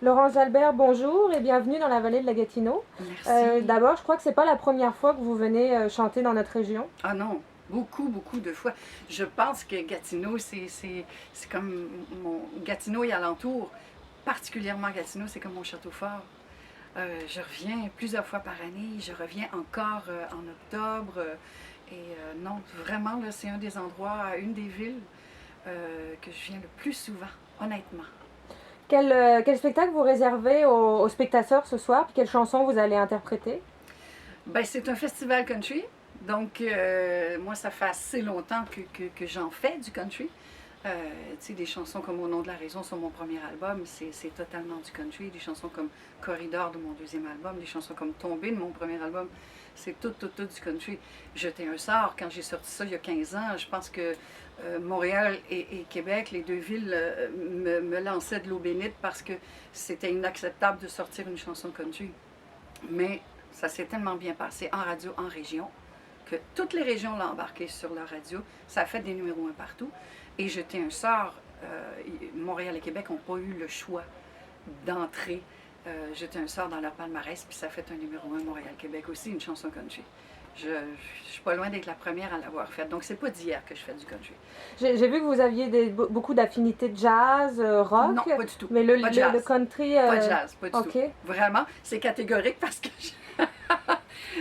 Laurence Jalbert, bonjour et bienvenue dans la vallée de la Gatineau. Merci. D'abord, je crois que c'est pas la première fois que vous venez chanter dans notre région. Ah non, beaucoup, beaucoup de fois. Je pense que Gatineau, c'est comme mon Gatineau et alentour, particulièrement Gatineau, c'est comme mon château fort. Je reviens plusieurs fois par année, je reviens encore en octobre. Non, vraiment, là, c'est un des endroits, une des villes que je viens le plus souvent, honnêtement. Quel spectacle vous réservez aux spectateurs ce soir? Puis quelle chanson vous allez interpréter? Ben, c'est un festival country. Donc, moi, ça fait assez longtemps que j'en fais du country. Tu sais, des chansons comme Au nom de la raison sur mon premier album, c'est totalement du country. Des chansons comme Corridor de mon deuxième album, des chansons comme Tombée de mon premier album, c'est tout du country. Jeter un sort, quand j'ai sorti ça il y a 15 ans, je pense que Montréal et Québec, les deux villes, me lançaient de l'eau bénite parce que c'était inacceptable de sortir une chanson country. Mais ça s'est tellement bien passé en radio, en région, que toutes les régions l'ont embarqué sur leur radio. Ça a fait des numéros 1 partout. Et Jeter un sort, Montréal et Québec n'ont pas eu le choix d'entrer Jeter un sort dans leur palmarès, puis ça a fait un numéro 1 Montréal-Québec aussi, une chanson country. Je suis pas loin d'être la première à l'avoir faite. Donc, c'est pas d'hier que je fais du country. J'ai vu que vous aviez beaucoup d'affinités de jazz, rock. Non, pas du tout. Mais Pas de jazz. le country. Pas de jazz, pas du ok. tout. Vraiment, c'est catégorique parce que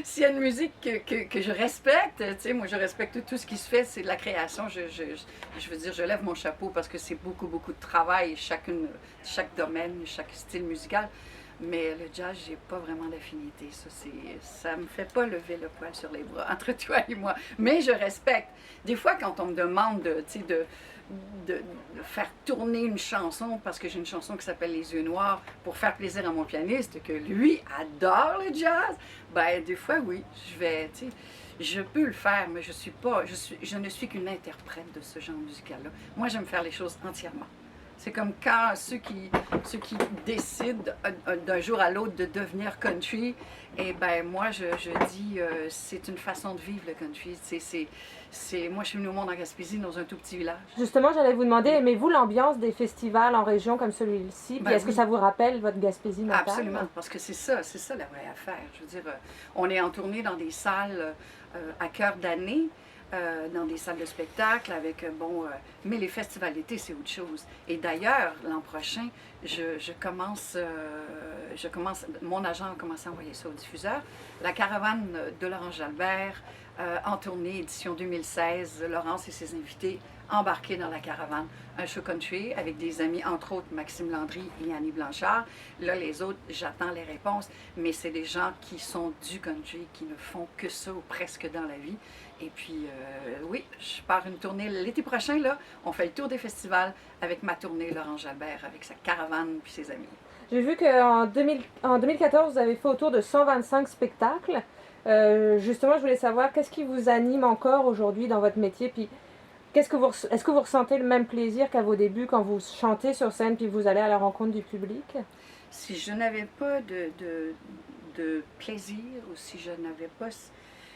s'il y a une musique que je respecte, tu sais, moi je respecte tout ce qui se fait, c'est de la création. Je veux dire, je lève mon chapeau parce que c'est beaucoup, beaucoup de travail, chaque domaine, chaque style musical. Mais le jazz, j'ai pas vraiment d'affinité. Ça me fait pas lever le poil sur les bras entre toi et moi. Mais je respecte. Des fois, quand on me demande de faire tourner une chanson, parce que j'ai une chanson qui s'appelle Les yeux noirs, pour faire plaisir à mon pianiste, que lui adore le jazz, ben des fois, oui, je peux le faire, mais je ne suis qu'une interprète de ce genre musical-là. Moi, j'aime faire les choses entièrement. C'est comme quand ceux qui décident d'un jour à l'autre de devenir country, et ben moi je dis c'est une façon de vivre le country. Moi je suis venue au monde en Gaspésie dans un tout petit village. Justement, j'allais vous demander, aimez-vous l'ambiance des festivals en région comme celui-ci? Puis Ben est-ce que oui. ça vous rappelle votre Gaspésie natale? Absolument, parce que c'est ça la vraie affaire. Je veux dire, on est en tournée dans des salles à cœur d'année. Dans des salles de spectacle mais les festivals d'été, c'est autre chose. Et d'ailleurs, l'an prochain, mon agent a commencé à envoyer ça au diffuseur. La caravane de Laurence Jalbert, en tournée, édition 2016, Laurence et ses invités embarqués dans la caravane. Un show country avec des amis, entre autres Maxime Landry et Annie Blanchard. Là, les autres, j'attends les réponses, mais c'est des gens qui sont du country, qui ne font que ça ou presque dans la vie. Et puis, oui, je pars une tournée l'été prochain, là, on fait le tour des festivals avec ma tournée Laurence Jalbert, avec sa caravane puis ses amis. J'ai vu qu'en 2014, vous avez fait autour de 125 spectacles. Justement, je voulais savoir qu'est-ce qui vous anime encore aujourd'hui dans votre métier, puis est-ce que vous ressentez le même plaisir qu'à vos débuts quand vous chantez sur scène puis vous allez à la rencontre du public? Si je n'avais pas de plaisir ou si je n'avais pas,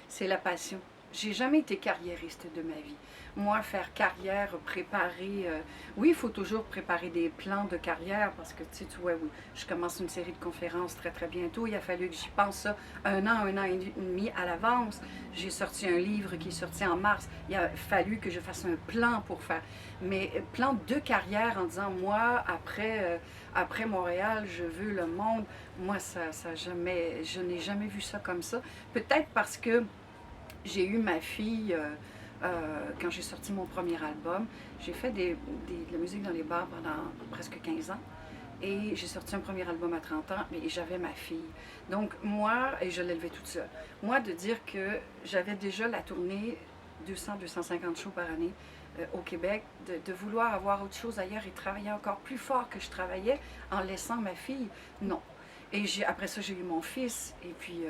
c'est la passion. J'ai jamais été carriériste de ma vie. Moi, faire carrière, préparer... oui, il faut toujours préparer des plans de carrière parce que, tu vois, oui, je commence une série de conférences très, très bientôt. Il a fallu que j'y pense ça un an et demi à l'avance. J'ai sorti un livre qui est sorti en mars. Il a fallu que je fasse un plan pour faire... Mais plan de carrière en disant, moi, après Montréal, je veux le monde. Moi, je n'ai jamais vu ça comme ça. Peut-être parce que j'ai eu ma fille quand j'ai sorti mon premier album. J'ai fait de la musique dans les bars pendant presque 15 ans. Et j'ai sorti un premier album à 30 ans, mais j'avais ma fille. Donc moi, et je l'ai élevée toute seule, moi de dire que j'avais déjà la tournée 200-250 shows par année au Québec, de vouloir avoir autre chose ailleurs et travailler encore plus fort que je travaillais en laissant ma fille, non. Et après ça, j'ai eu mon fils, et puis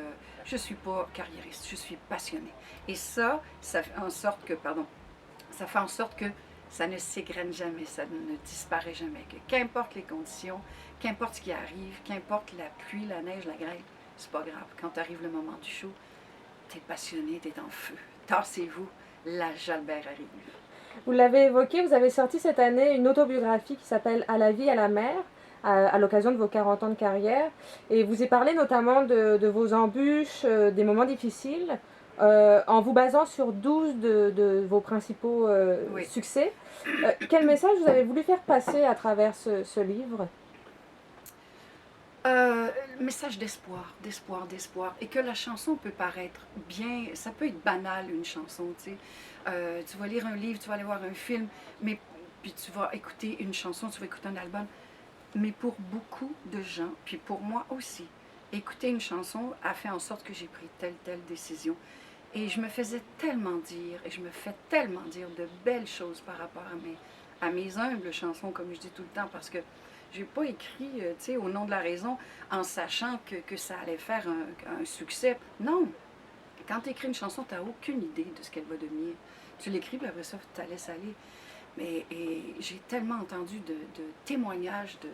je ne suis pas carriériste, je suis passionnée. Et ça fait en sorte que, ça ne s'égrène jamais, ça ne disparaît jamais. Que qu'importe les conditions, qu'importe ce qui arrive, qu'importe la pluie, la neige, la grêle, c'est pas grave. Quand arrive le moment du show, t'es passionné, t'es en feu. Tassez-vous, la Jalbert arrive. Vous l'avez évoqué, vous avez sorti cette année une autobiographie qui s'appelle À la vie, à la mer, à l'occasion de vos 40 ans de carrière. Et vous y parlez notamment de vos embûches, des moments difficiles, en vous basant sur 12 de vos principaux Oui. succès. Quel message vous avez voulu faire passer à travers ce livre? Message d'espoir, d'espoir, d'espoir. Et que la chanson peut paraître bien, ça peut être banal une chanson, tu sais. Tu vas lire un livre, tu vas aller voir un film, mais puis tu vas écouter une chanson, tu vas écouter un album. Mais pour beaucoup de gens, puis pour moi aussi, écouter une chanson a fait en sorte que j'ai pris telle décision. Et je me faisais tellement dire, et je me fais tellement dire de belles choses par rapport à mes humbles chansons, comme je dis tout le temps, parce que j'ai pas écrit, tu sais, au nom de la raison, en sachant que ça allait faire un succès. Non! Quand tu écris une chanson, tu n'as aucune idée de ce qu'elle va devenir. Tu l'écris, puis après ça, tu la laisses aller. Mais j'ai tellement entendu de témoignages, tu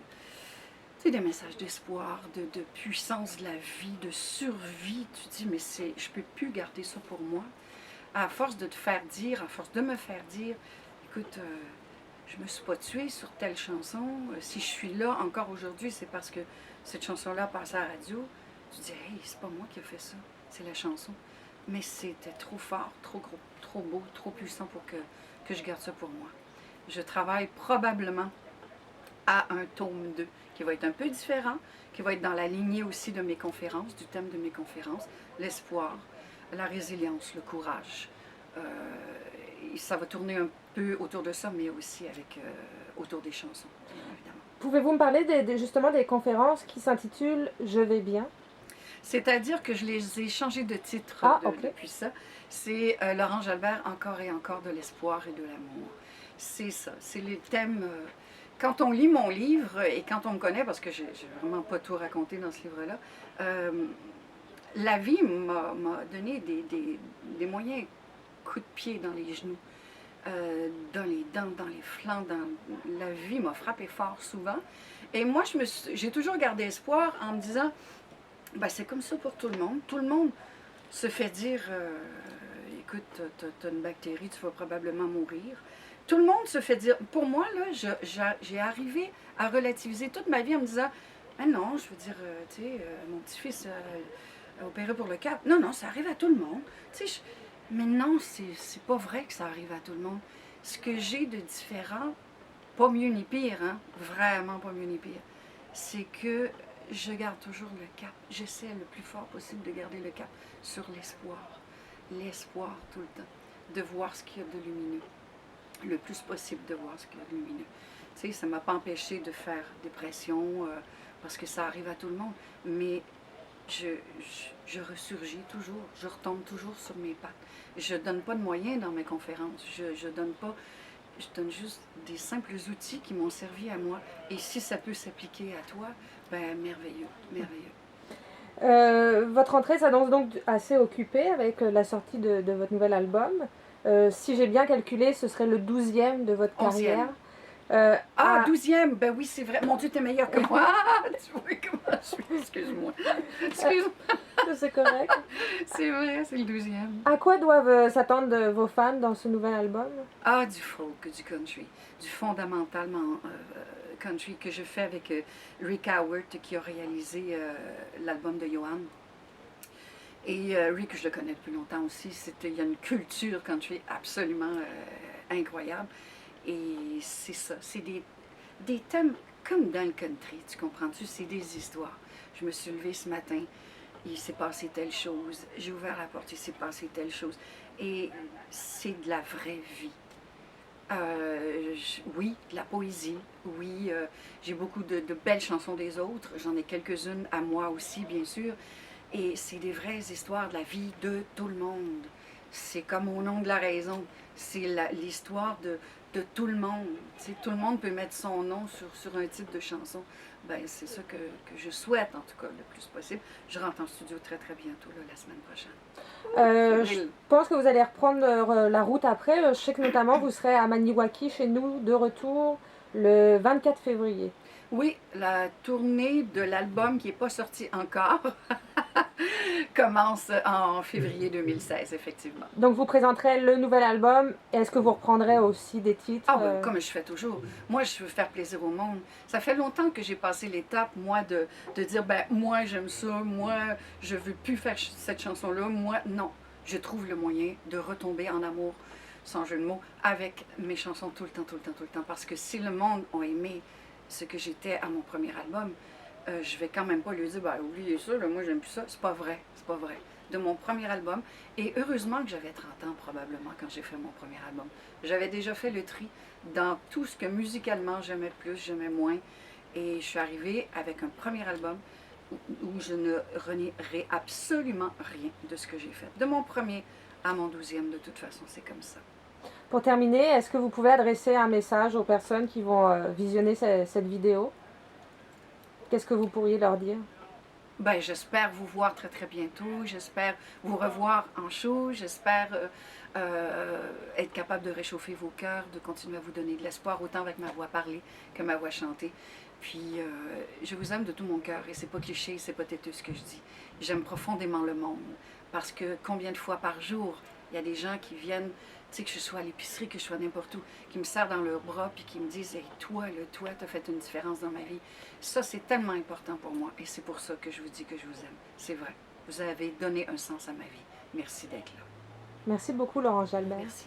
sais, des messages d'espoir, de puissance de la vie, de survie. Tu te dis, mais je peux plus garder ça pour moi. À force de te faire dire, à force de me faire dire, écoute, je me suis pas tuée sur telle chanson. Si je suis là encore aujourd'hui, c'est parce que cette chanson-là passe à la radio. Tu te dis, hey, c'est pas moi qui ai fait ça, c'est la chanson. Mais c'était trop fort, trop gros, trop beau, trop puissant pour que je garde ça pour moi. Je travaille probablement à un tome 2 qui va être un peu différent, qui va être dans la lignée aussi de mes conférences, du thème de mes conférences, l'espoir, la résilience, le courage. Ça va tourner un peu autour de ça, mais aussi autour des chansons, bien évidemment. Pouvez-vous me parler justement des conférences qui s'intitulent Je vais bien? C'est-à-dire que je les ai changés de titre depuis ça. C'est Laurent Jalbert, encore et encore de l'espoir et de l'amour. C'est ça, c'est les thèmes. Quand on lit mon livre, et quand on me connaît, parce que j'ai vraiment pas tout raconté dans ce livre-là, la vie m'a donné des moyens coups de pied dans les genoux, dans les dents, dans les flancs. La vie m'a frappé fort souvent. Et moi, j'ai toujours gardé espoir en me disant, ben, c'est comme ça pour tout le monde. Tout le monde se fait dire, écoute, t'as une bactérie, tu vas probablement mourir. Tout le monde se fait dire, pour moi, là, j'ai arrivé à relativiser toute ma vie en me disant, ah non, je veux dire, tu sais, mon petit-fils a opéré pour le cap. Non, non, ça arrive à tout le monde. Tu sais, mais non, c'est pas vrai que ça arrive à tout le monde. Ce que j'ai de différent, pas mieux ni pire, hein, vraiment pas mieux ni pire, c'est que je garde toujours le cap. J'essaie le plus fort possible de garder le cap sur l'espoir. L'espoir tout le temps. De voir ce qu'il y a de lumineux. Le plus possible de voir ce qu'il y a de lumineux. Tu sais, ça ne m'a pas empêché de faire des pressions, parce que ça arrive à tout le monde. Mais je ressurgis toujours. Je retombe toujours sur mes pattes. Je ne donne pas de moyens dans mes conférences. Je donne juste des simples outils qui m'ont servi à moi. Et si ça peut s'appliquer à toi, ben merveilleux, merveilleux. Votre rentrée s'annonce donc assez occupée avec la sortie de votre nouvel album. Si j'ai bien calculé, ce serait le 12e de votre carrière. 12e, ben oui, c'est vrai. Mon Dieu, t'es meilleur que moi. Ah, tu vois comment je suis. Excuse-moi. Excuse-moi. C'est correct. C'est vrai, c'est le 12e. À quoi doivent s'attendre vos fans dans ce nouvel album? Ah, du folk, du country. Du fondamentalement country que je fais avec Rick Howard qui a réalisé l'album de Johan. Et Rick, je le connais depuis longtemps aussi. Il y a une culture country absolument incroyable. Et c'est ça, c'est des thèmes comme dans le country, tu comprends-tu? C'est des histoires. Je me suis levée ce matin, il s'est passé telle chose. J'ai ouvert la porte, il s'est passé telle chose. Et c'est de la vraie vie. Oui, de la poésie, oui, j'ai beaucoup de belles chansons des autres, j'en ai quelques-unes à moi aussi, bien sûr, et c'est des vraies histoires de la vie de tout le monde. C'est comme au nom de la raison, c'est l'histoire de tout le monde. T'sais, tout le monde peut mettre son nom sur un titre de chanson. Ben, c'est ça que je souhaite, en tout cas, le plus possible. Je rentre en studio très, très bientôt, là, la semaine prochaine. Je pense que vous allez reprendre la route après. Je sais que notamment vous serez à Maniwaki chez nous de retour le 24 février. Oui, la tournée de l'album qui n'est pas sorti encore. commence en février 2016, effectivement. Donc vous présenterez le nouvel album. Est-ce que vous reprendrez aussi des titres Ah ben, comme je fais toujours. Moi, je veux faire plaisir au monde. Ça fait longtemps que j'ai passé l'étape, moi, de dire, ben, moi, j'aime ça, moi, je veux plus faire cette chanson-là, moi, non. Je trouve le moyen de retomber en amour, sans jeu de mots, avec mes chansons tout le temps, tout le temps, tout le temps. Parce que si le monde a aimé ce que j'étais à mon premier album, je vais quand même pas lui dire, ben, oubliez ça, là, moi, j'aime plus ça. C'est pas vrai, c'est pas vrai. De mon premier album, et heureusement que j'avais 30 ans probablement quand j'ai fait mon premier album. J'avais déjà fait le tri dans tout ce que musicalement j'aimais plus, j'aimais moins, et je suis arrivée avec un premier album où je ne renierai absolument rien de ce que j'ai fait. De mon premier à mon 12e, de toute façon, c'est comme ça. Pour terminer, est-ce que vous pouvez adresser un message aux personnes qui vont visionner cette vidéo? Qu'est-ce que vous pourriez leur dire? Ben, j'espère vous voir très très bientôt, j'espère vous revoir en show, j'espère être capable de réchauffer vos cœurs, de continuer à vous donner de l'espoir, autant avec ma voix parlée que ma voix chantée. Puis je vous aime de tout mon cœur et c'est pas cliché, c'est pas têteux ce que je dis. J'aime profondément le monde parce que combien de fois par jour il y a des gens qui viennent, tu sais, que je sois à l'épicerie, que je sois n'importe où, qui me serrent dans leurs bras puis qui me disent hey, toi, t'as fait une différence dans ma vie. Ça, c'est tellement important pour moi et c'est pour ça que je vous dis que je vous aime. C'est vrai. Vous avez donné un sens à ma vie. Merci d'être là. Merci beaucoup, Laurence Jalbert. Merci.